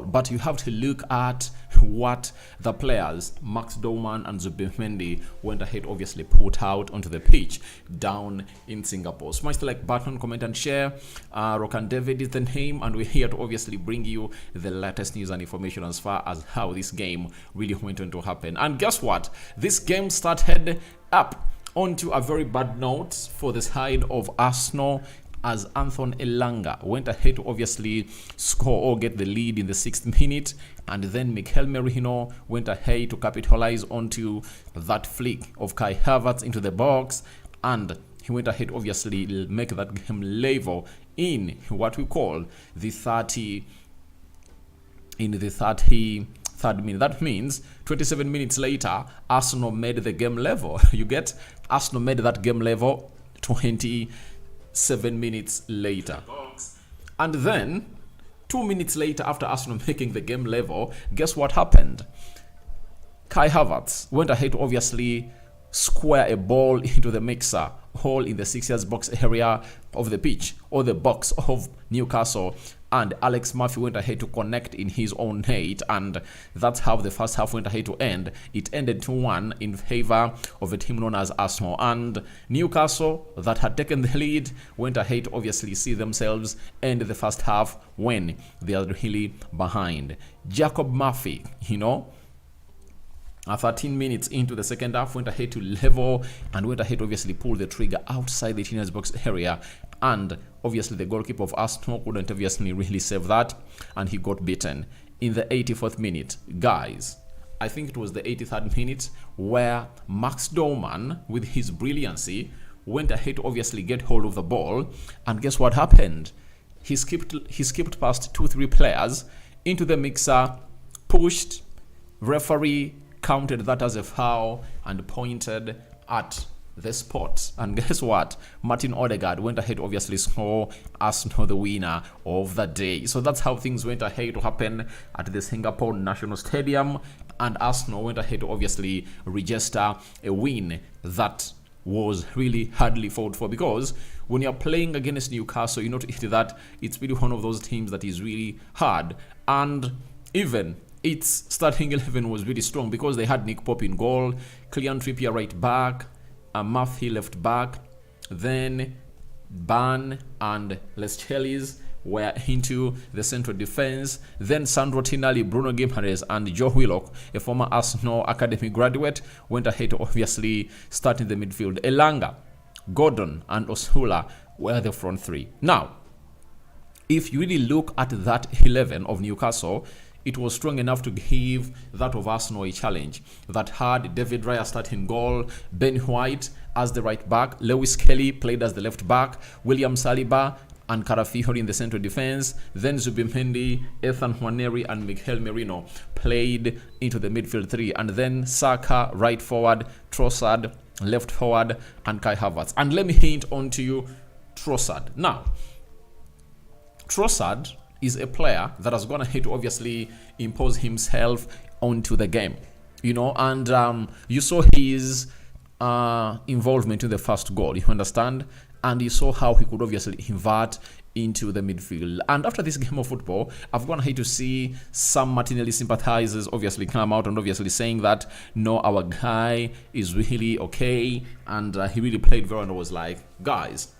but you have to look at what the players, Max Dowman and Zubimendi, went ahead obviously put out onto the pitch down in Singapore. Smash the like button, comment and share. Rokani David is the name, and we're here to obviously bring you the latest news and information as far as how this game really went on to happen. And guess what? This game started up onto a very bad note for the side of Arsenal, as Anthony Elanga went ahead to obviously score or get the lead in the 6th minute, and then Mikel Merino went ahead to capitalize onto that flick of Kai Havertz into the box, and he went ahead obviously make that game level in what we call the 33rd minute. That means 27 minutes later, Arsenal made the game level. You get? Arsenal made that game level 27 minutes later. And then 2 minutes later, after Arsenal making the game level, guess what happened? Kai Havertz went ahead to obviously square a ball into the mixer hole in the 6 yards box area of the pitch, or the box of Newcastle, and Alex Murphy went ahead to connect in his own net, and that's how the first half went ahead to end. It ended 2-1 in favor of a team known as Arsenal, and Newcastle, that had taken the lead, went ahead to obviously see themselves end the first half when they are really behind. Jacob Murphy, 13 minutes into the second half, went ahead to level and went ahead to obviously pull the trigger outside the teenage box area, and obviously the goalkeeper of Arsenal couldn't obviously really save that, and he got beaten in the 84th minute. Guys, I think it was the 83rd minute where Max Dowman, with his brilliancy, went ahead to obviously get hold of the ball, and guess what happened? He skipped past 2-3 players into the mixer, pushed, referee counted that as a foul and pointed at the spot. And guess what? Martin Odegaard went ahead to obviously score Arsenal the winner of the day. So that's how things went ahead to happen at the Singapore National Stadium, and Arsenal went ahead to obviously register a win that was really hardly fought for, because when you're playing against Newcastle, you notice that it's really one of those teams that is really hard, and even its starting 11 was really strong because they had Nick Pope in goal, Kylian Trippier right back, Murphy left back, then Ban and Les Chelis were into the central defense, then Sandro Tonali, Bruno Guimaraes and Joe Willock, a former Arsenal Academy graduate, went ahead to obviously start in the midfield. Elanga, Gordon and Osula were the front three. Now, if you really look at that 11 of Newcastle, it was strong enough to give that of Arsenal a challenge. That had David Raya starting goal, Ben White as the right back, Lewis Kelly played as the left back, William Saliba and Carafiori in the central defense, then Zubimendi, Ethan Nwaneri and Mikel Merino played into the midfield three, and then Saka right forward, Trossard left forward and Kai Havertz. And let me hint on to you Trossard. Now, Trossard is a player that has gone ahead to obviously impose himself onto the game, and you saw his involvement in the first goal, you understand, and you saw how he could obviously invert into the midfield. And after this game of football, I've gone ahead to see some Martinelli sympathizers obviously come out and obviously saying that no, our guy is really okay and he really played very well. And I was like, guys,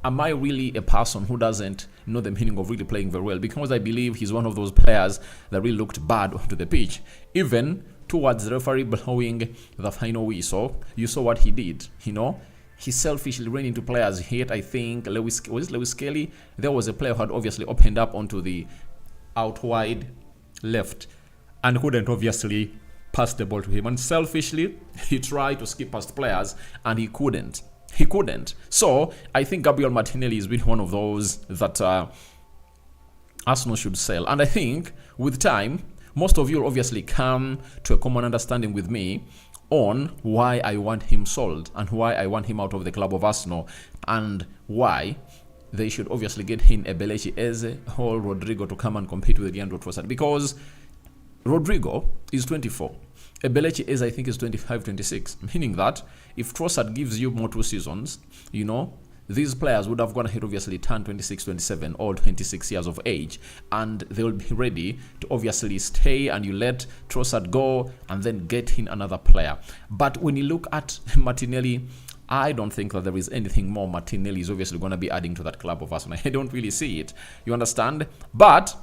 am I really a person who doesn't know the meaning of really playing very well? Because I believe he's one of those players that really looked bad onto the pitch. Even towards the referee blowing the final whistle, you saw what he did, He selfishly ran into players. He hit, I think, Lewis Kelly? There was a player who had obviously opened up onto the out wide left and couldn't obviously pass the ball to him. And selfishly, he tried to skip past players and he couldn't. So I think Gabriel Martinelli is really one of those that Arsenal should sell. And I think with time, most of you will obviously come to a common understanding with me on why I want him sold and why I want him out of the club of Arsenal, and why they should obviously get in Ebelechi Eze or Rodrigo to come and compete with Leandro Trossard, because Rodrigo is 24. Ebelechi Eze, I think, is 25, 26, meaning that if Trossard gives you more 2 seasons, these players would have gone ahead, obviously turn 26, 27 or 26 years of age, and they will be ready to obviously stay, and you let Trossard go and then get in another player. But when you look at Martinelli, I don't think that there is anything more Martinelli is obviously going to be adding to that club of Arsenal. I don't really see it. You understand? But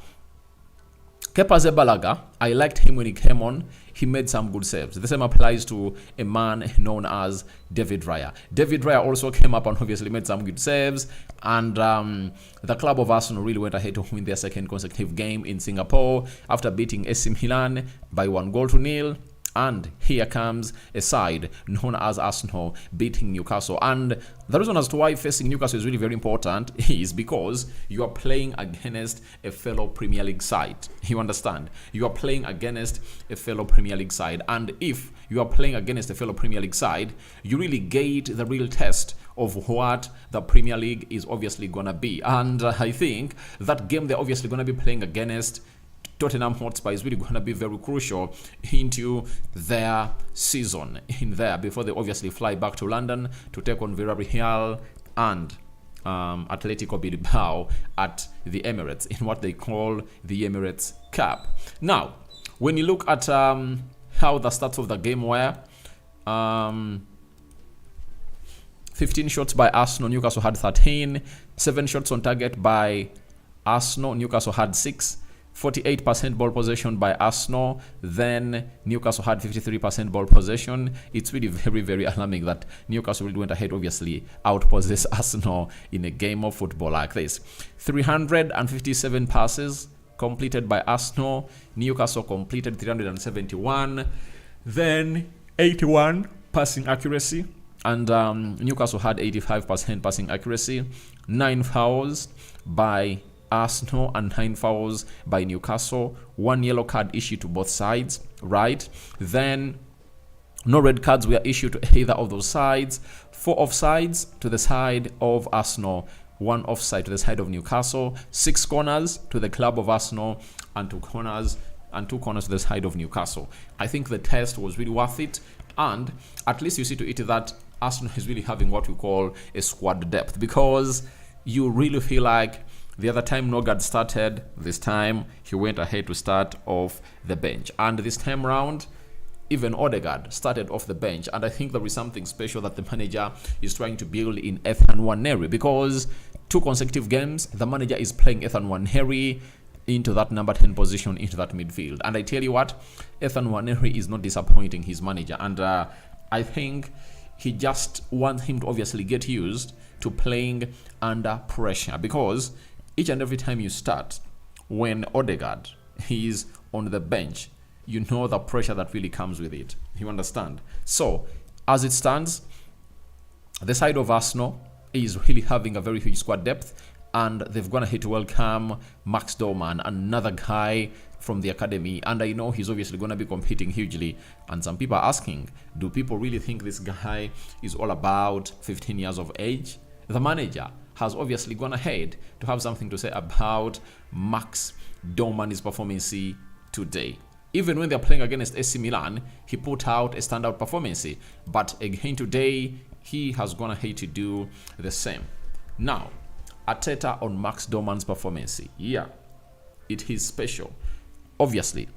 Kepa Arrizabalaga, I liked him when he came on. He made some good saves. The same applies to a man known as David Raya. David Raya also came up and obviously made some good saves. And the club of Arsenal really went ahead to win their second consecutive game in Singapore after beating AC Milan by 1-0. And here comes a side known as Arsenal beating Newcastle. And the reason as to why facing Newcastle is really very important is because you are playing against a fellow Premier League side. You understand? You are playing against a fellow Premier League side. And if you are playing against a fellow Premier League side, you really gauge the real test of what the Premier League is obviously going to be. And I think that game they're obviously going to be playing against Tottenham Hotspur is really going to be very crucial into their season in there before they obviously fly back to London to take on Villarreal and Atletico Bilbao at the Emirates in what they call the Emirates Cup. Now, when you look at how the stats of the game were, 15 shots by Arsenal, Newcastle had 13, 7 shots on target by Arsenal, Newcastle had 6. 48% ball possession by Arsenal, then Newcastle had 53% ball possession. It's really very, very alarming that Newcastle really went ahead, obviously, outpossessed Arsenal in a game of football like this. 357 passes completed by Arsenal, Newcastle completed 371, then 81 passing accuracy, and Newcastle had 85% passing accuracy, 9 fouls by Arsenal and 9 fouls by Newcastle, 1 yellow card issued to both sides, right? Then no red cards were issued to either of those sides, 4 offsides to the side of Arsenal, 1 offside to the side of Newcastle, 6 corners to the club of Arsenal, and 2 corners to the side of Newcastle. I think the test was really worth it, and at least you see to it that Arsenal is really having what we call a squad depth, because you really feel like the other time Nogard started, this time he went ahead to start off the bench. And this time round, even Odegaard started off the bench. And I think there is something special that the manager is trying to build in Ethan Nwaneri, because 2 consecutive games, the manager is playing Ethan Nwaneri into that number 10 position, into that midfield. And I tell you what, Ethan Nwaneri is not disappointing his manager. And I think he just wants him to obviously get used to playing under pressure, because each and every time you start, when Odegaard is on the bench, you know the pressure that really comes with it. You understand? So, as it stands, the side of Arsenal is really having a very huge squad depth, and they've gone ahead to welcome Max Dowman, another guy from the academy, and I know he's obviously going to be competing hugely. And some people are asking, do people really think this guy is all about 15 years of age? The manager has obviously gone ahead to have something to say about Max Dowman's performance today. Even when they're playing against AC Milan, he put out a standout performance. But again today, he has gone ahead to do the same. Now, Arteta on Max Dowman's performance. Yeah, it is special. Obviously,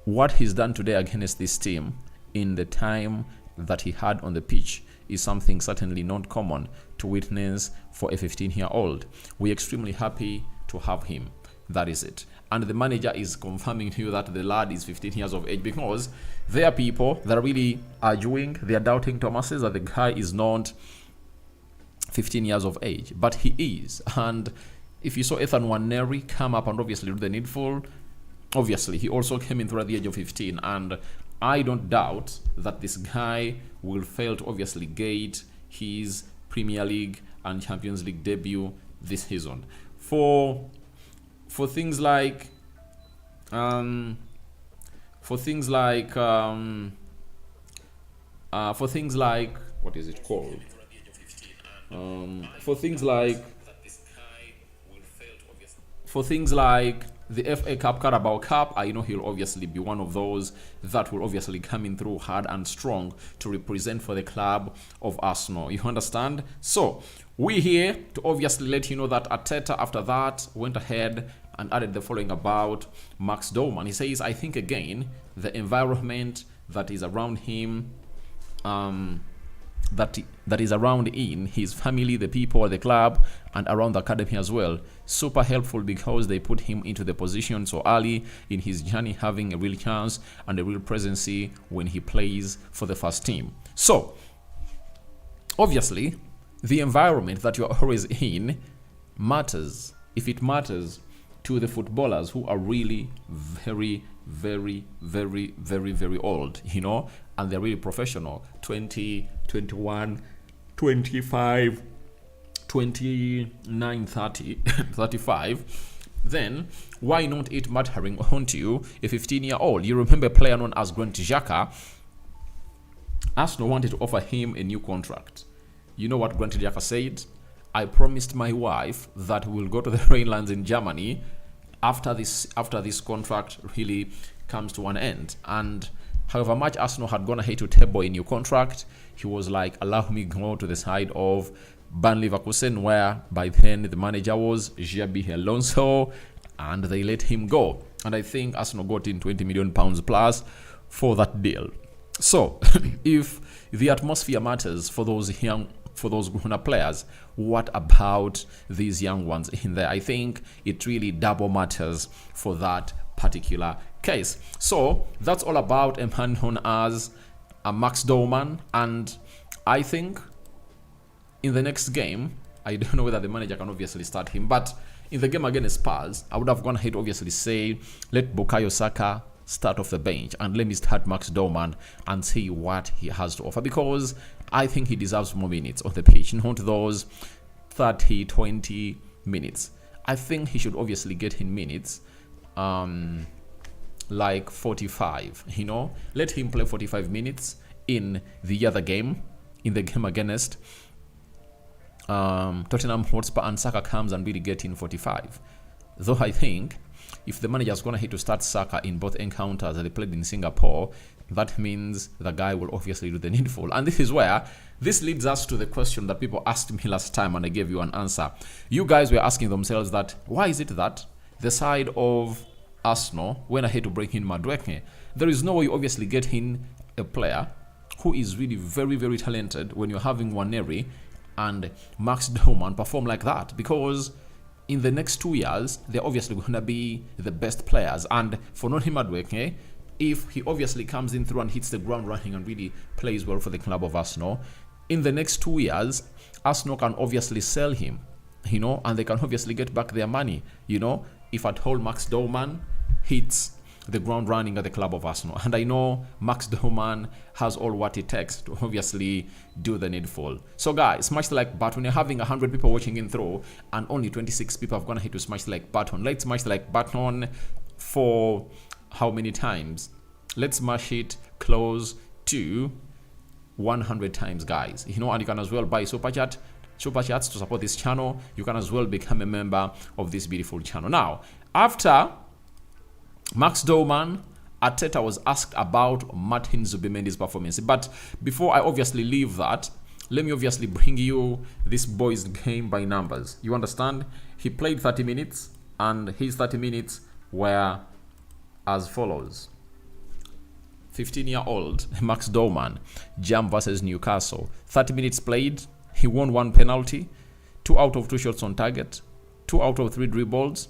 what he's done today against this team in the time that he had on the pitch is something certainly not common to witness for a 15-year-old. We're extremely happy to have him. That is it. And the manager is confirming to you that the lad is 15 years of age, because there are people that are really arguing, they are doubting Thomas's that the guy is not 15 years of age, but he is. And if you saw Ethan Nwaneri come up and obviously do the needful, obviously he also came in through at the age of 15, and I don't doubt that this guy will fail to obviously gate his Premier League and Champions League debut this season. For things like what is it called? For things like the FA Cup, Carabao Cup, I know he'll obviously be one of those that will obviously come in through hard and strong to represent for the club of Arsenal. You understand? So, We here to obviously let you know that Arteta after that went ahead and added the following about Max Dowman. He says, I think again, the environment that is around him, that is around in his family, the people, the club, and around the academy as well. Super helpful because they put him into the position so early in his journey, having a real chance and a real presence when he plays for the first team. So, obviously, the environment that you're always in matters. If it matters to the footballers who are really very, very, very, very, very old, you know, and they're really professional, 20, 21, 25, 29, 30, 35, then why not it mattering onto you, a 15-year-old? You remember a player known as Granit Xhaka. Arsenal wanted to offer him a new contract. You know what Granit Xhaka said? I promised my wife that we'll go to the Rhinelands in Germany after this contract really comes to an end. And however much Arsenal had gone ahead to table a new contract, he was like, allow me to go to the side of Bayer Leverkusen, where by then the manager was Xabi Alonso, and they let him go. And I think Arsenal got in £20 million plus for that deal. So, if the atmosphere matters for those grown-up players, what about these young ones in there? I think it really double matters for that particular case. So that's all about a man known as Max Dowman, and I think in the next game, I don't know whether the manager can obviously start him, but in the game against Spurs, I would have gone ahead obviously say, let Bukayo Saka start off the bench and let me start Max Dowman and see what he has to offer, because I think he deserves more minutes on the pitch, not those 30, 20 minutes. I think he should obviously get in minutes like 45, you know. Let him play 45 minutes in the other game, in the game against Tottenham Hotspur, and Saka comes and really get in 45. Though I think if the manager is going to hit to start Saka in both encounters that they played in Singapore, that means the guy will obviously do the needful. And this is where this leads us to the question that people asked me last time, and I gave you an answer. You guys were asking themselves that, why is it that the side of Arsenal went ahead to bring in Madueke? There is no way you obviously get in a player who is really very, very talented when you're having Waneri and Max Dowman perform like that, because in the next 2 years, they're obviously going to be the best players. And for Noni Madueke, if he obviously comes in through and hits the ground running and really plays well for the club of Arsenal, in the next 2 years, Arsenal can obviously sell him, you know, and they can obviously get back their money, you know, if at all Max Dowman hits the ground running at the club of Arsenal. And I know Max Dowman has all what it takes to obviously do the needful. So guys, smash the like button. You're having 100 people watching in through and only 26 people have gone ahead to smash the like button. Let's smash the like button for how many times? Let's smash it close to 100 times, guys. You know, and you can as well buy super chats to support this channel. You can as well become a member of this beautiful channel. Now, after Max Dowman, Arteta was asked about Martin Zubimendi's performance. But before I obviously leave that, let me obviously bring you this boy's game by numbers. You understand? He played 30 minutes, and his 30 minutes were as follows. 15-year-old Max Dowman, Jam versus Newcastle. 30 minutes played. He won 1 penalty, 2 out of 2 shots on target, 2 out of 3 dribbles,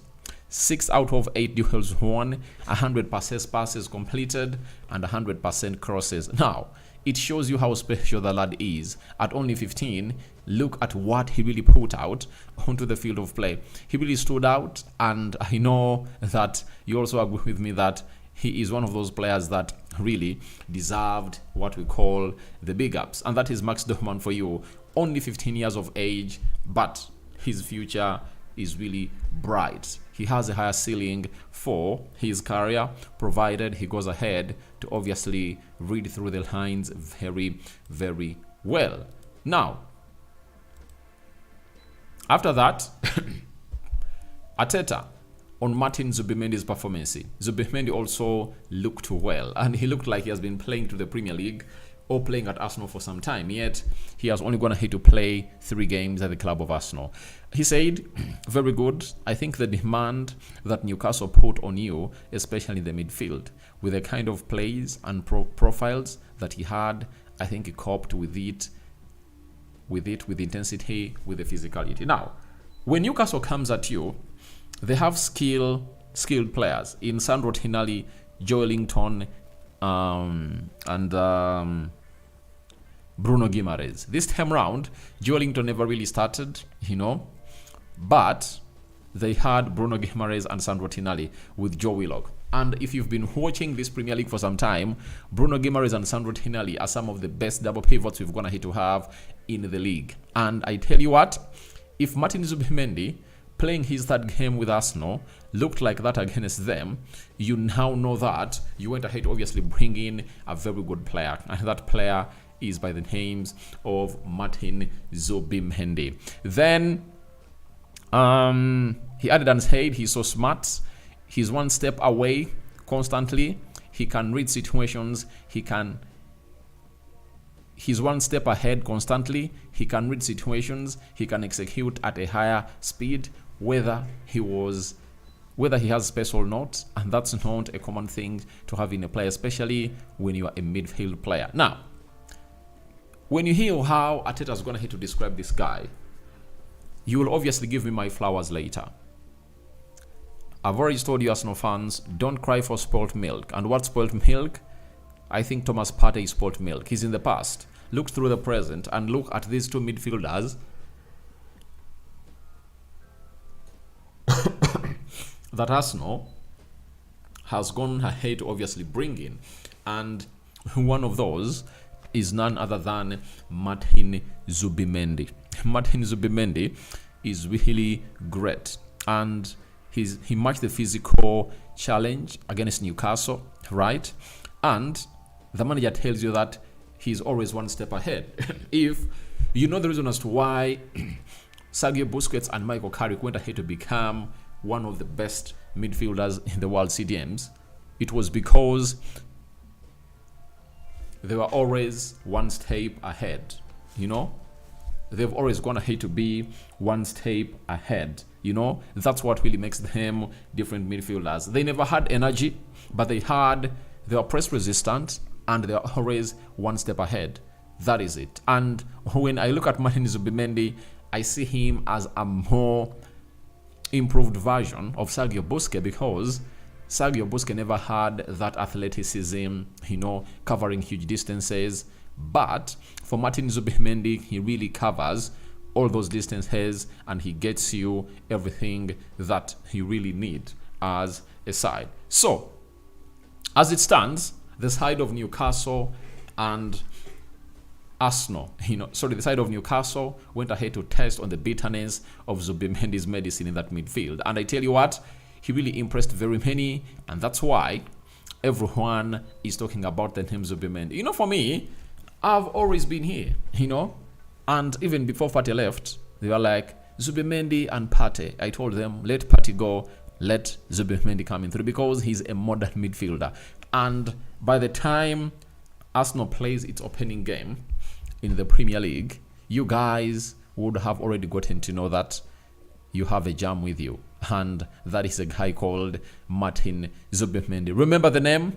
6 out of 8 duels won, 100% passes completed, and 100% crosses. Now, it shows you how special the lad is. At only 15, look at what he really put out onto the field of play. He really stood out, and I know that you also agree with me that he is one of those players that really deserved what we call the big ups. And that is Max Dowman for you. Only 15 years of age, but his future is really bright. He has a higher ceiling for his career, provided he goes ahead to obviously read through the lines very, very well. Now, after that, Arteta on Martin Zubimendi's performance. Zubimendi also looked well, and he looked like he has been playing to the Premier League or playing at Arsenal for some time, yet he has only gone ahead to play 3 games at the club of Arsenal. He said, very good. I think the demand that Newcastle put on you, especially in the midfield, with the kind of plays and profiles that he had, I think he coped with it with intensity, with the physicality. Now, when Newcastle comes at you, they have skilled players in Sandro Tonali, Joelinton, and Bruno Guimaraes. This time round, Joelinton never really started, but they had Bruno Guimaraes and Sandro Tonali with Joe Willock. And if you've been watching this Premier League for some time, Bruno Guimaraes and Sandro Tonali are some of the best double pivots we've gonna hit to have in the league. And I tell you what, if Martin Zubimendi playing his 3rd game with Arsenal looked like that against them, you now know that you went ahead to obviously bring in a very good player. And that player is by the names of Martin Zubimendi. Then he added and said he's so smart. He's one step away constantly. He can read situations. He's one step ahead constantly. He can read situations. He can execute at a higher speed, whether he has space or not. And that's not a common thing to have in a player, especially when you are a midfield player. Now, when you hear how Arteta's going to describe this guy, you will obviously give me my flowers later. I've already told you, Arsenal fans, don't cry for spoiled milk. And what spoiled milk? I think Thomas Partey is spoiled milk. He's in the past. Look through the present and look at these 2 midfielders that Arsenal has gone ahead to obviously bring in. And one of those is none other than Martin Zubimendi. Martin Zubimendi is really great. And he matched the physical challenge against Newcastle, right? And the manager tells you that he's always one step ahead. If you know the reason as to why Sergio Busquets and Michael Carrick went ahead to become one of the best midfielders in the world CDMs, it was because they were always one step ahead. They've always gone ahead to be one step ahead. That's what really makes them different midfielders. They never had energy, but they were press resistant, and they are always one step ahead. That is it. And when I look at Martin Zubimendi, I see him as a more improved version of Sergio Busquets, because Sergio Busquets never had that athleticism, covering huge distances. But for Martin Zubimendi, he really covers all those distances, and he gets you everything that you really need as a side. So, as it stands, the side of Newcastle and Arsenal, the side of Newcastle went ahead to test on the bitterness of Zubimendi's medicine in that midfield. And I tell you what, he really impressed very many, and that's why everyone is talking about the name Zubimendi. For me, I've always been here, and even before Partey left, they were like, Zubimendi and Partey. I told them, let Partey go, let Zubimendi come in through, because he's a modern midfielder. And by the time Arsenal plays its opening game in the Premier League, you guys would have already gotten to know that you have a jam with you. And that is a guy called Martin Zubimendi. Remember the name?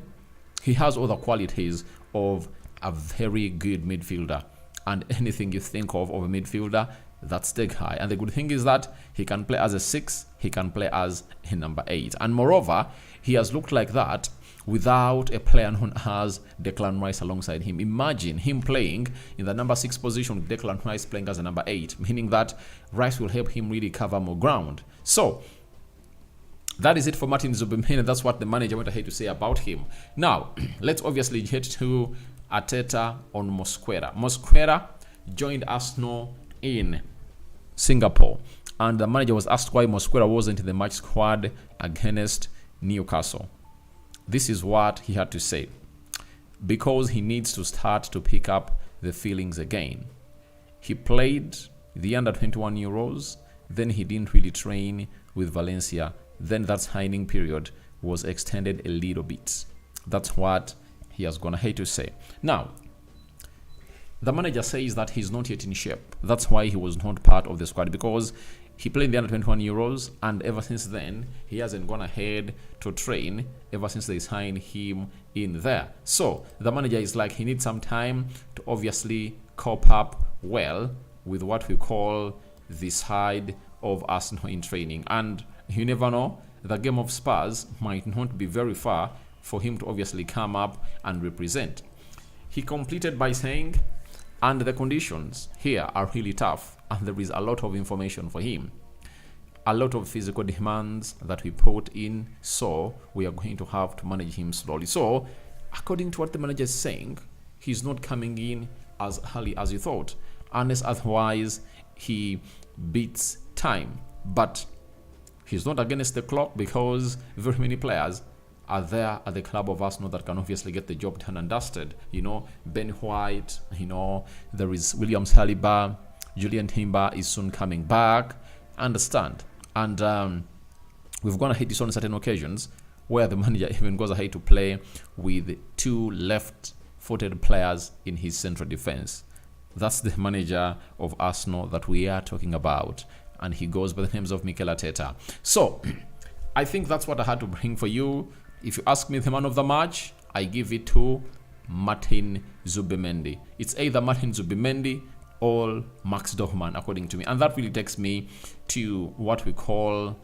He has all the qualities of a very good midfielder. And anything you think of a midfielder, that's the guy. And the good thing is that he can play as a 6, he can play as a number 8. And moreover, he has looked like that without a player known as Declan Rice alongside him. Imagine him playing in the number 6 position with Declan Rice playing as a number 8, meaning that Rice will help him really cover more ground. So, that is it for Martin Zubimendi. That's what the manager went ahead to say about him. Now, let's obviously get to Arteta on Mosquera. Mosquera joined Arsenal in Singapore, and the manager was asked why Mosquera wasn't in the match squad against Newcastle. This is what he had to say. Because he needs to start to pick up the feelings again. He played the under-21 Euros, then he didn't really train with Valencia. Then that signing period was extended a little bit. That's what he has gone ahead to say. Now, the manager says that he's not yet in shape. That's why he was not part of the squad, because he played in the under 21 Euros, and ever since then he hasn't gone ahead to train ever since they signed him in there. So the manager is like, he needs some time to obviously cope up well with what we call the side of Arsenal in training. And you never know, the game of Spurs might not be very far for him to obviously come up and represent. He completed by saying, and the conditions here are really tough, and there is a lot of information for him, a lot of physical demands that we put in, so we are going to have to manage him slowly. So according to what the manager is saying, he's not coming in as early as you thought, unless otherwise he beats time. But he's not against the clock, because very many players are there at the club of Arsenal that can obviously get the job done and dusted. You know, Ben White, you know, there is William Saliba, Julian Timber is soon coming back. Understand? And we've gone ahead to on certain occasions where the manager even goes ahead to play with 2 left-footed players in his central defense. That's the manager of Arsenal that we are talking about, and he goes by the names of Mikel Arteta. So I think that's what I had to bring for you. If you ask me the man of the match, I give it to Martin Zubimendi. It's either Martin Zubimendi or Max Dowman, according to me. And that really takes me to what we call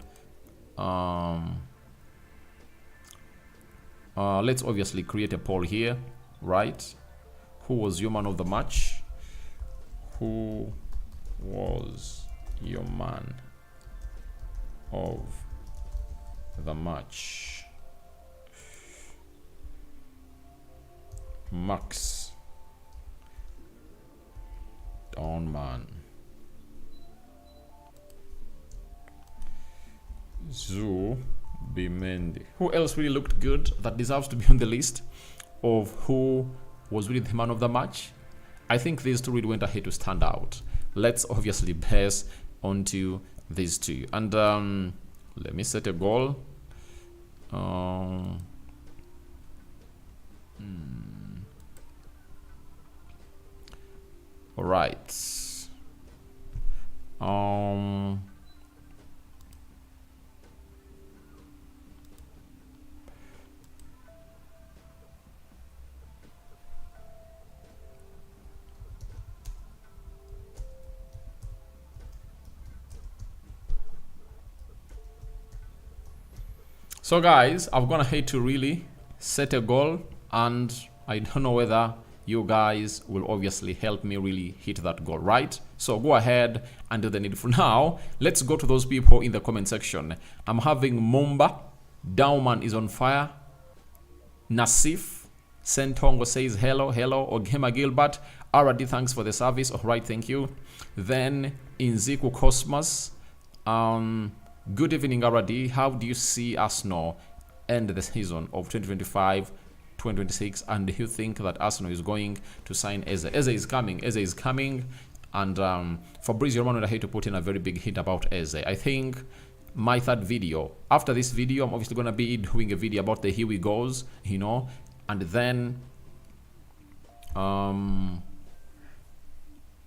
let's obviously create a poll here, right? Who was your man of the match? Who was your man of the match? Max Dowman, Zubimendi. Who else really looked good that deserves to be on the list of who was really the man of the match? I think these 2 really went ahead to stand out. Let's obviously pass onto these 2. And let me set a goal. All right. So guys, I've gone ahead to really set a goal, and I don't know whether you guys will obviously help me really hit that goal, right? So go ahead and do the needful. Now, let's go to those people in the comment section. I'm having Mumba, Dowman is on fire, Nasif, Sentongo says hello, Ogema Gilbert, RD, thanks for the service, all right, thank you. Then Inziku Cosmos, good evening, RD. How do you see Arsenal end the season of 2025-2026? And do you think that Arsenal is going to sign Eze? Eze is coming. And Fabrizio Romano I hate to put in a very big hint about Eze. I think my 3rd video, after this video, I'm obviously going to be doing a video about the Here We Goes, you know, and then I'll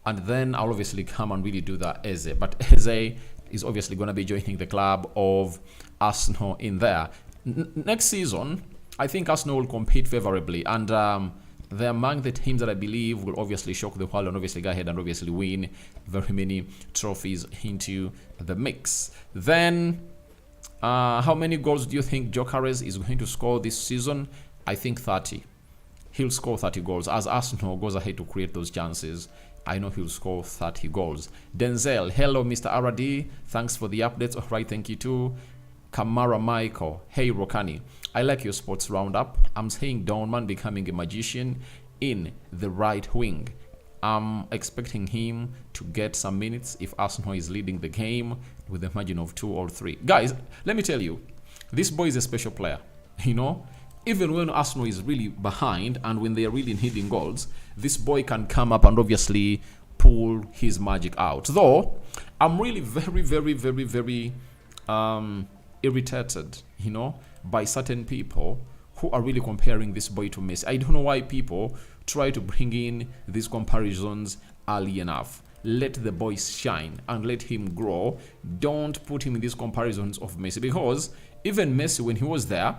obviously come and really do the Eze. But Eze is obviously going to be joining the club of Arsenal in there. Next season, I think Arsenal will compete favorably, and they're among the teams that I believe will obviously shock the world and obviously go ahead and obviously win very many trophies into the mix. Then, how many goals do you think Gyökeres is going to score this season? I think 30. He'll score 30 goals as Arsenal goes ahead to create those chances. I know he'll score 30 goals. Denzel, hello, Mr. RD. Thanks for the updates. All right, thank you too. Kamara Michael, hey Rokani, I like your sports roundup. I'm saying Dowman becoming a magician in the right wing. I'm expecting him to get some minutes if Arsenal is leading the game with a margin of 2 or 3. Guys, let me tell you, this boy is a special player. You know, even when Arsenal is really behind and when they are really needing goals, this boy can come up and obviously pull his magic out. Though, I'm really very irritated, you know, by certain people who are really comparing this boy to Messi. I don't know why people try to bring in these comparisons early enough. Let the boy shine and let him grow. Don't put him in these comparisons of Messi, because even Messi, when he was there,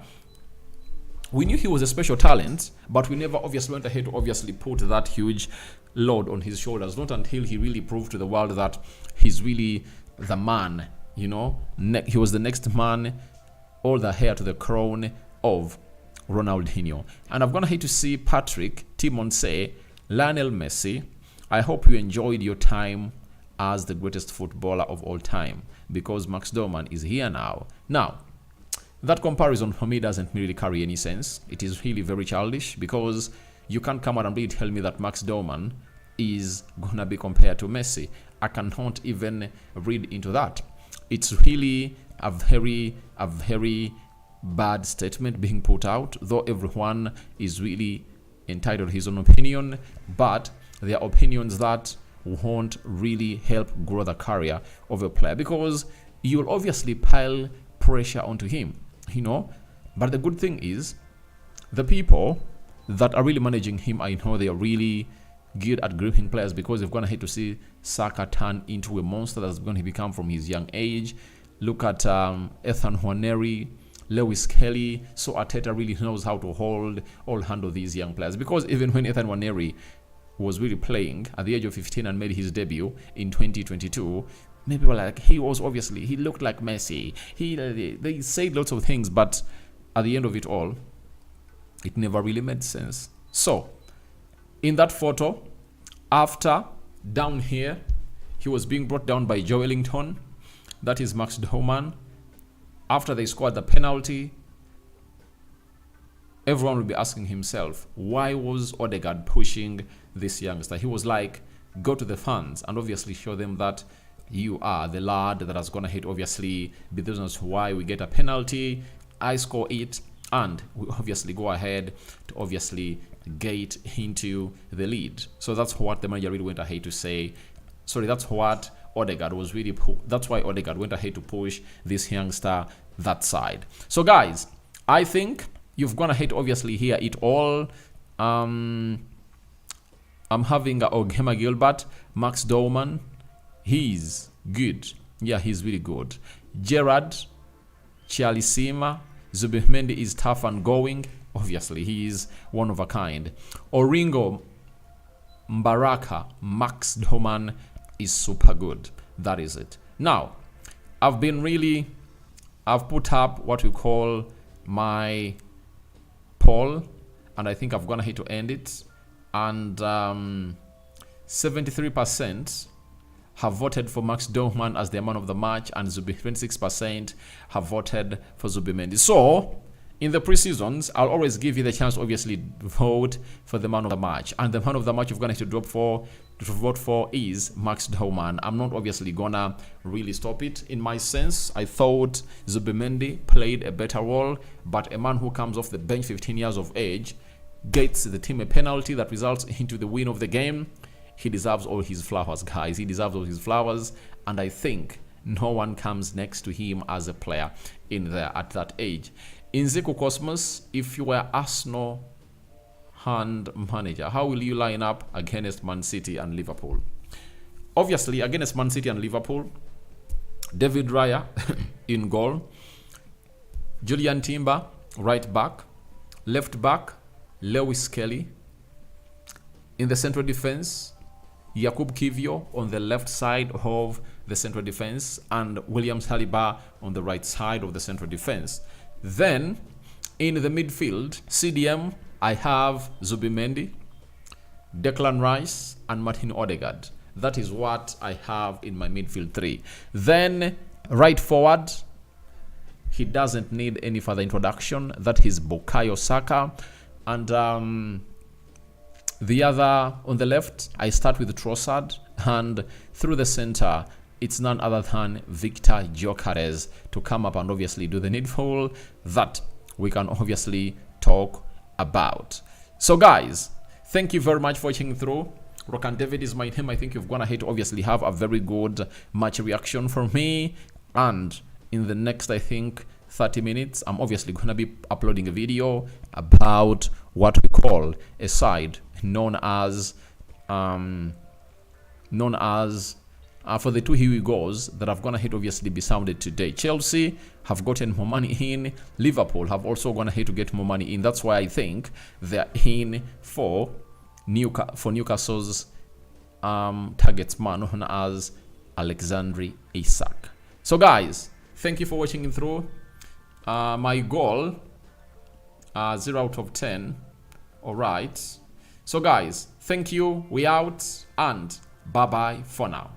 we knew he was a special talent, but we never obviously went ahead to obviously put that huge load on his shoulders. Not until he really proved to the world that he's really the man, you know. He was the next man, all the hair to the crown of Ronaldinho. And I've gone ahead to see Patrick Timon say, Lionel Messi, I hope you enjoyed your time as the greatest footballer of all time, because Max Dowman is here now. Now, that comparison for me doesn't really carry any sense. It is really very childish, because you can't come out and really tell me that Max Dowman is gonna be compared to Messi. I cannot even read into that. It's really a very bad statement being put out, though everyone is really entitled to his own opinion, but there are opinions that won't really help grow the career of a player, because you'll obviously pile pressure onto him, you know. But the good thing is, the people that are really managing him, I know they are really good at gripping players, because they've gone ahead to see Saka turn into a monster that's going to become from his young age. Look at Ethan Nwaneri, Lewis Kelly. So Arteta really knows how to handle these young players, because even when Ethan Nwaneri was really playing at the age of 15 and made his debut in 2022, maybe were like, he looked like Messi. They said lots of things, but at the end of it all, it never really made sense. So, in that photo, after down here, he was being brought down by Joe Ellington. That is Max Dowman. After they scored the penalty, everyone will be asking himself, why was Odegaard pushing this youngster? He was like, go to the fans and obviously show them that you are the lad that has gone ahead, obviously be the reasons why we get a penalty. I score it, and we obviously go ahead to obviously get into the lead. So that's what the manager really went ahead to say. Sorry, that's what Odegaard was really. That's why Odegaard went ahead to push this youngster that side. So guys, I think you've gone ahead to obviously hear it all. I'm having Ogema Gilbert, Max Dowman. He's good. Yeah, he's really good. Gerard Chialisima, Zubimendi is tough and going. Obviously, he is one of a kind. Oringo Mbaraka, Max Dowman is super good. That is it. Now, I've put up what we call my poll, and I think I've gone ahead to end it. And 73% have voted for Max Dowman as the man of the match, and 26% have voted for Zubimendi. So, in the pre-seasons, I'll always give you the chance to obviously vote for the man of the match. And the man of the match you've got to vote for is Max Dowman. I'm not obviously gonna really stop it. In my sense, I thought Zubimendi played a better role, but a man who comes off the bench 15 years of age gets the team a penalty that results into the win of the game. He deserves all his flowers, guys. He deserves all his flowers, and I think no one comes next to him as a player in there at that age. In Zico Cosmos, if you were Arsenal hand manager, how will you line up against Man City and Liverpool? Obviously, against Man City and Liverpool, David Raya in goal, Julian Timber right back, left back Lewis Kelly. In the central defense, Jakub Kivio on the left side of the central defense, and William Saliba on the right side of the central defense. Then, in the midfield, CDM, I have Zubimendi, Declan Rice, and Martin Odegaard. That is what I have in my midfield three. Then, right forward, he doesn't need any further introduction. That is Bukayo Saka. And the other, on the left, I start with Trossard. And through the center, it's none other than Victor Gyökeres to come up and obviously do the needful that we can obviously talk about. So guys, thank you very much for watching through. Rokani David is my name. I think you've gone ahead to obviously have a very good match reaction from me. And in the next, I think, 30 minutes, I'm obviously going to be uploading a video about what we call a side known as for the two here we goes that have gone ahead obviously be sounded today. Chelsea have gotten more money in. Liverpool have also gone ahead to get more money in. That's why I think they're in for Newcastle's targets man known as Alexandre Isak. So guys, thank you for watching it through. My goal 0 out of 10. All right. So guys, thank you. We out and bye bye for now.